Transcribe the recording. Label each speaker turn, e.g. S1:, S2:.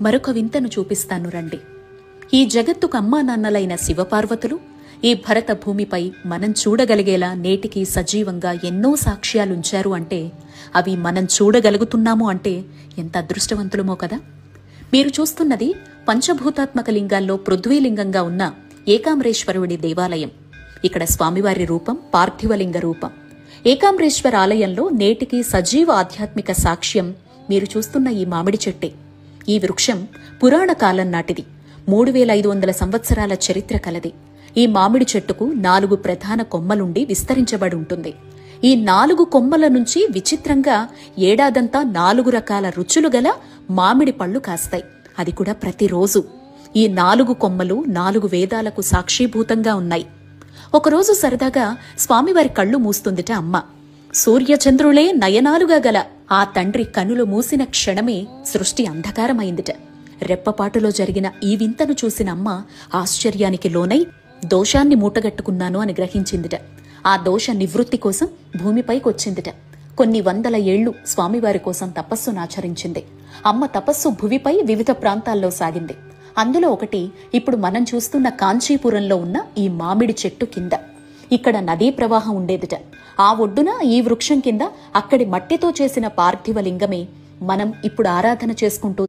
S1: మరొక వింతను చూపిస్తాను రండి. ఈ జగత్తుకు అమ్మా నాన్నలైన శివపార్వతులు ఈ భరత భూమిపై మనం చూడగలిగేలా నేటికి సజీవంగా ఎన్నో సాక్ష్యాలుంచారు అంటే అవి మనం చూడగలుగుతున్నాము అంటే ఎంత అదృష్టవంతులమో కదా. మీరు చూస్తున్నది పంచభూతాత్మక లింగాల్లో పృథ్వీలింగంగా ఉన్న ఏకాంబరేశ్వరుడి దేవాలయం. ఇక్కడ స్వామివారి రూపం పార్థివలింగ రూపం. ఏకాంబరేశ్వర ఆలయంలో నేటికి సజీవ ఆధ్యాత్మిక సాక్ష్యం మీరు చూస్తున్న ఈ మామిడి చెట్టే. ఈ వృక్షం పురాణ కాలం నాటిది. 3500 సంవత్సరాల చరిత్ర కలది. ఈ మామిడి చెట్టుకు 4 ప్రధాన కొమ్మలుండి విస్తరించబడి ఉంటుంది. ఈ 4 కొమ్మల నుంచి విచిత్రంగా ఏడాదంతా 4 రకాల రుచులు గల మామిడి పళ్ళు కాస్తాయి. అది కూడా ప్రతిరోజు. ఈ 4 కొమ్మలు 4 వేదాలకు సాక్షీభూతంగా ఉన్నాయి. ఒకరోజు సరదాగా స్వామివారి కళ్ళు మూస్తుందిట అమ్మ. సూర్యచంద్రులే నయనాలుగా గల ఆ తండ్రి కనులు మూసిన క్షణమే సృష్టి అంధకారమైందిట. రెప్పపాటులో జరిగిన ఈ వింతను చూసిన అమ్మ ఆశ్చర్యానికి లోనై దోషాన్ని మూటగట్టుకున్నాను అని గ్రహించిందిట. ఆ దోష నివృత్తి కోసం భూమిపైకొచ్చిందిట. కొన్ని వందల ఏళ్లు స్వామివారి కోసం తపస్సునాచరించింది. అమ్మ తపస్సు భువిపై వివిధ ప్రాంతాల్లో సాగింది. అందులో ఒకటి ఇప్పుడు మనం చూస్తున్న కాంచీపురంలో ఉన్న ఈ మామిడి చెట్టు కింద. ఇక్కడ నదీ ప్రవాహం ఉండేదిట. ఆ ఒడ్డున ఈ వృక్షం కింద అక్కడి మట్టితో చేసిన పార్థివ లింగమే మనం ఇప్పుడు ఆరాధన చేసుకుంటూ